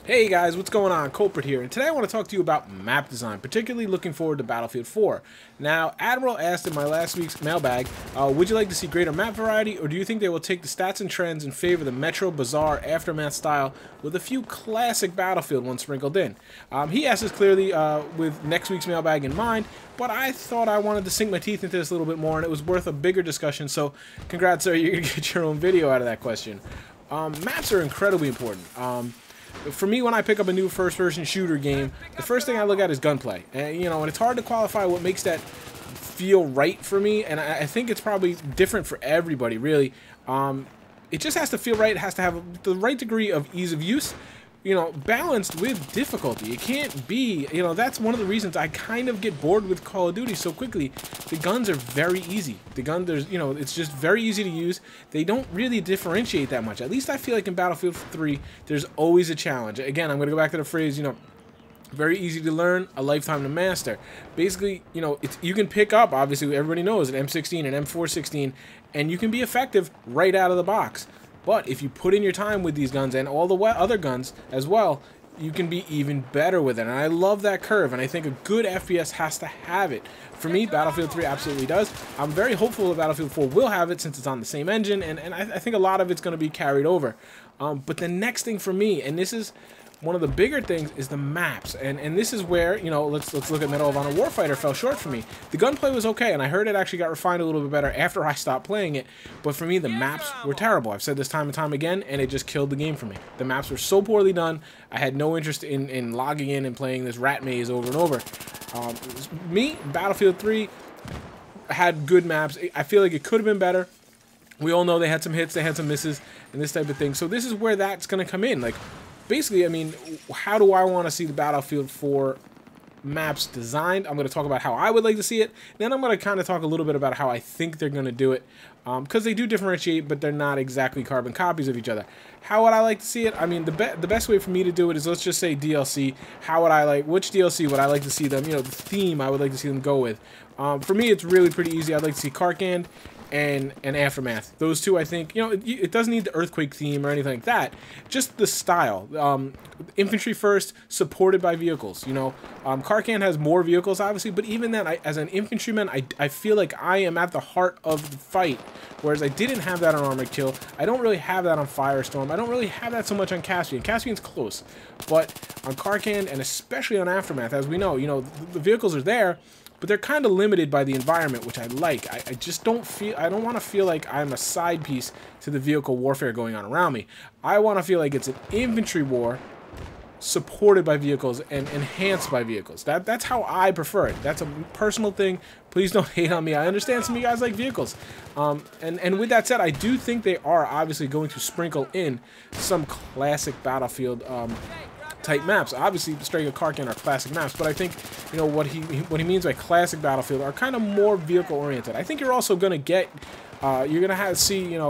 Hey guys, what's going on? Kulprit here, and today I want to talk to you about map design, particularly looking forward to Battlefield 4. Now, Admiral asked in my last week's mailbag, would you like to see greater map variety, or do you think they will take the stats and trends and favor the Metro, Bazaar, Aftermath style with a few classic Battlefield ones sprinkled in? He asked this clearly with next week's mailbag in mind, but I thought I wanted to sink my teeth into this a little bit more, and it was worth a bigger discussion, so congrats sir, you're going to get your own video out of that question. Maps are incredibly important. For me, when I pick up a new first-person shooter game, the first thing I look at is gunplay. And, and it's hard to qualify what makes that feel right for me, and I think it's probably different for everybody, really. It just has to feel right. It has to have the right degree of ease of use, balanced with difficulty. It can't be, that's one of the reasons I kind of get bored with Call of Duty so quickly. The guns are very easy. It's just very easy to use. They don't really differentiate that much. At least I feel like in Battlefield 3, there's always a challenge. Again, I'm going to go back to the phrase, very easy to learn, a lifetime to master. Basically, you can pick up, obviously, everybody knows, an M16, an M416, and you can be effective right out of the box. But if you put in your time with these guns and all the other guns as well, you can be even better with it. And I love that curve, and I think a good FPS has to have it. For me, Battlefield 3 absolutely does. I'm very hopeful that Battlefield 4 will have it since it's on the same engine, and I think a lot of it's going to be carried over. But the next thing for me, and this is one of the bigger things, is the maps, and this is where, let's look at Medal of Honor Warfighter fell short for me. The gunplay was okay, and I heard it actually got refined a little bit better after I stopped playing it, but for me, the maps were terrible. I've said this time and time again, and it just killed the game for me. The maps were so poorly done, I had no interest in logging in and playing this rat maze over and over. Battlefield 3 had good maps. I feel like it could have been better. We all know they had some hits, they had some misses, and this type of thing, so this is where that's going to come in. Like, basically, I mean, how do I want to see the Battlefield 4 maps designed? I'm going to talk about how I would like to see it. Then I'm going to kind of talk a little bit about how I think they're going to do it. Because they do differentiate, but they're not exactly carbon copies of each other. How would I like to see it? I mean, the best way for me to do it is, let's just say DLC. Which DLC would I like to see them, the theme I would like to see them go with. For me, it's really pretty easy. I'd like to see Karkand and Aftermath. Those two, I think, it doesn't need the earthquake theme or anything like that. Just the style. Infantry first, supported by vehicles. Karkand has more vehicles, obviously, but even then, as an infantryman, I feel like I am at the heart of the fight, whereas I didn't have that on Armored Kill. I don't really have that on Firestorm. I don't really have that so much on Caspian. Caspian's close, but on Karkand, and especially on Aftermath, as we know, the vehicles are there, but they're kind of limited by the environment, which I like. I just don't want to feel like I'm a side piece to the vehicle warfare going on around me. I want to feel like it's an infantry war supported by vehicles and enhanced by vehicles. That's how I prefer it. That's a personal thing. Please don't hate on me. I understand some of you guys like vehicles. And with that said, I do think they are obviously going to sprinkle in some classic Battlefield type maps. Obviously, Strega Karkand are classic maps, but I think what he means by classic Battlefield are kind of more vehicle oriented. I think you're also going to get see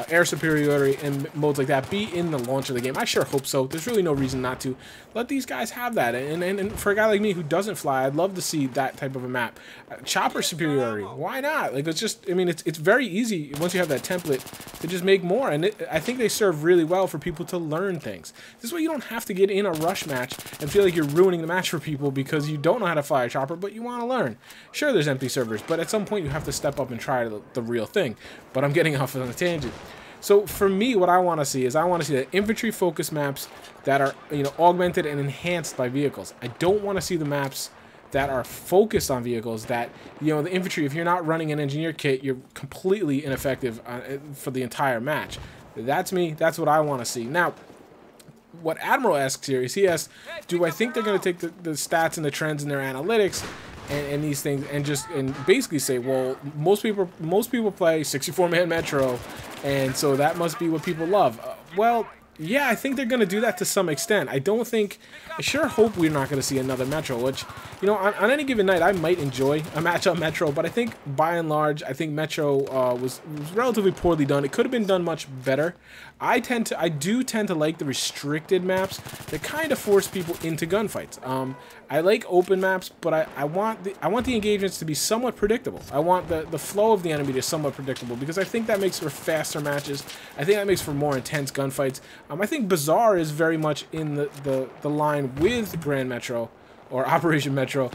air superiority and modes like that be in the launch of the game. I sure hope so. There's really no reason not to. Let these guys have that. And for a guy like me who doesn't fly, I'd love to see that type of a map. Chopper superiority. Why not? Like, it's just, I mean, it's very easy once you have that template to just make more. And I think they serve really well for people to learn things. This way you don't have to get in a rush match and feel like you're ruining the match for people because you don't know how to fly a chopper, but you want to learn. Sure, there's empty servers, but at some point you have to step up and try the real thing. But I'm getting off on a tangent. So for me, what I want to see is I want to see the infantry focus maps that are augmented and enhanced by vehicles. I don't want to see the maps that are focused on vehicles that the infantry, if you're not running an engineer kit, you're completely ineffective for the entire match. That's me. That's what I want to see. Now, what Admiral asks here is, he asks, do I think they're going to take the stats and the trends in their analytics and these things and basically say, well, most people play 64-man Metro, and so that must be what people love. Well, yeah, I think they're going to do that to some extent. I sure hope we're not going to see another Metro, which, on any given night, I might enjoy a match on Metro, but I think, by and large, I think Metro was relatively poorly done. It could have been done much better. I do tend to like the restricted maps that kind of force people into gunfights. I like open maps, but I want the engagements to be somewhat predictable. I want the flow of the enemy to be somewhat predictable, because I think that makes for faster matches. I think that makes for more intense gunfights. I think Bazaar is very much in the line with Grand Metro or Operation Metro.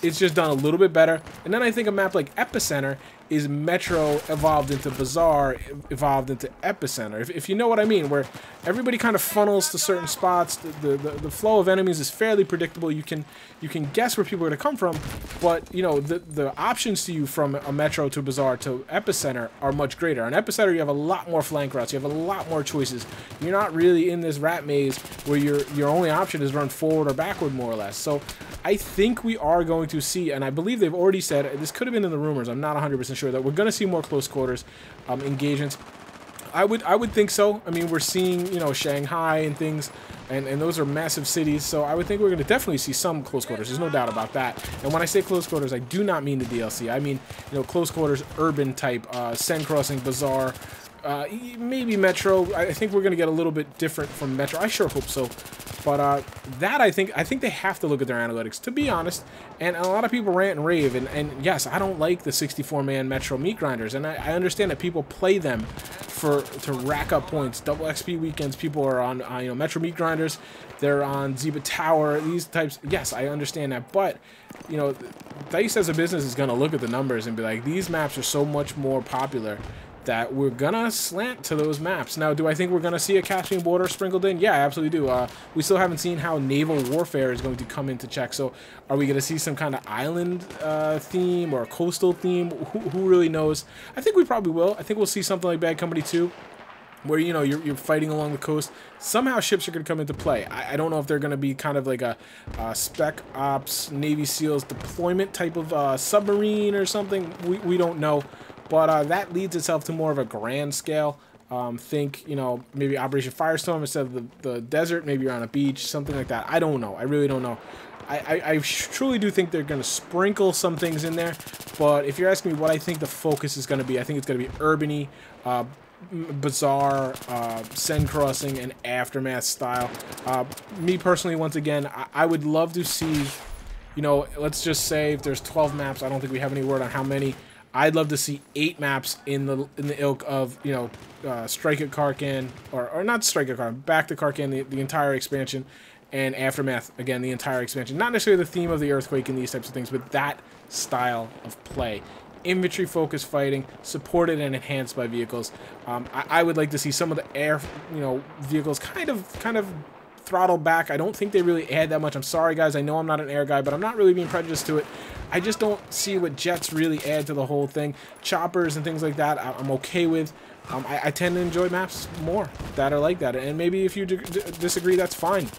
It's just done a little bit better. And then I think a map like Epicenter is Metro evolved into Bazaar, evolved into Epicenter. If you know what I mean, where everybody kind of funnels to certain spots. The flow of enemies is fairly predictable. You can guess where people are going to come from, but you know the options to you from a Metro to Bazaar to Epicenter are much greater. On Epicenter, you have a lot more flank routes. You have a lot more choices. You're not really in this rat maze where your only option is run forward or backward, more or less. So I think we are going to see, and I believe they've already said, this could have been in the rumors, I'm not 100% sure, that we're going to see more close quarters engagements. I would think so. I mean, we're seeing, you know, Shanghai and things, and those are massive cities, so I would think we're going to definitely see some close quarters. There's no doubt about that. And when I say close quarters, I do not mean the DLC. I mean, you know, close quarters, urban type, Sen Crossing, Bazaar, maybe Metro. I think we're going to get a little bit different from Metro. I sure hope so. But that, I think they have to look at their analytics, to be honest. And a lot of people rant and rave. And yes, I don't like the 64-man Metro meat grinders. And I understand that people play them to rack up points. Double XP weekends, people are on you know, Metro meat grinders. They're on Zeba Tower, these types. Yes, I understand that. But, you know, DICE as a business is going to look at the numbers and be like, these maps are so much more popular that we're gonna slant to those maps. Now, do I think we're gonna see a Caspian border sprinkled in? Yeah, I absolutely do. We still haven't seen how naval warfare is going to come into check. So are we gonna see some kind of island theme or a coastal theme? Who really knows? I think we probably will. I think we'll see something like Bad Company 2, where, you know, you're fighting along the coast. Somehow ships are going to come into play. I don't know if they're going to be kind of like a Spec Ops, Navy SEALs deployment type of submarine or something. We don't know. But that leads itself to more of a grand scale. Think, you know, maybe Operation Firestorm instead of the desert. Maybe you're on a beach, something like that. I don't know. I really don't know. I truly do think they're going to sprinkle some things in there. But if you're asking me what I think the focus is going to be, I think it's going to be urban-y, Bazaar, Sen Crossing, and Aftermath style. Me personally, once again, I would love to see, you know, let's just say if there's 12 maps, I don't think we have any word on how many. I'd love to see 8 maps in the ilk of, you know, Strike at Karkan, or not Strike at Karkan, Back to Karkan, the entire expansion, and Aftermath, again, the entire expansion. Not necessarily the theme of the earthquake and these types of things, but that style of play. Infantry-focused fighting, supported and enhanced by vehicles. I would like to see some of the air, you know, vehicles kind of throttled back. I don't think they really add that much. I'm sorry, guys. I know I'm not an air guy, but I'm not really being prejudiced to it. I just don't see what jets really add to the whole thing. Choppers and things like that, I'm okay with. I tend to enjoy maps more that are like that. And maybe if you disagree, that's fine.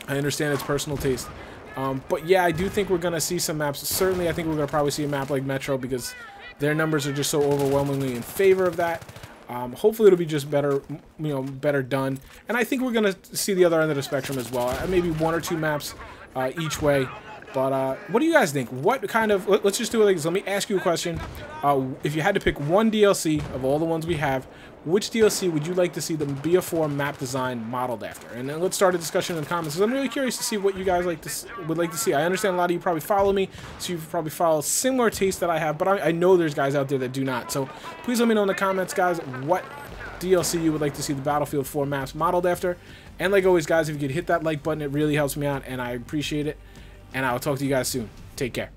I understand it's personal taste. But yeah, I do think we're going to see some maps. Certainly, I think we're going to probably see a map like Metro because their numbers are just so overwhelmingly in favor of that. Hopefully, it'll be just better, you know, better done. And I think we're going to see the other end of the spectrum as well. Maybe 1 or 2 maps each way. But what do you guys think? What kind of... Let's just do it like this. Let me ask you a question. If you had to pick one DLC of all the ones we have, which DLC would you like to see the BF4 map design modeled after? And then let's start a discussion in the comments, because I'm really curious to see what you guys would like to see. I understand a lot of you probably follow me, so you probably follow similar tastes that I have, but I know there's guys out there that do not. So please let me know in the comments, guys, what DLC you would like to see the Battlefield 4 maps modeled after. And like always, guys, if you could hit that like button, it really helps me out, and I appreciate it. And I will talk to you guys soon. Take care.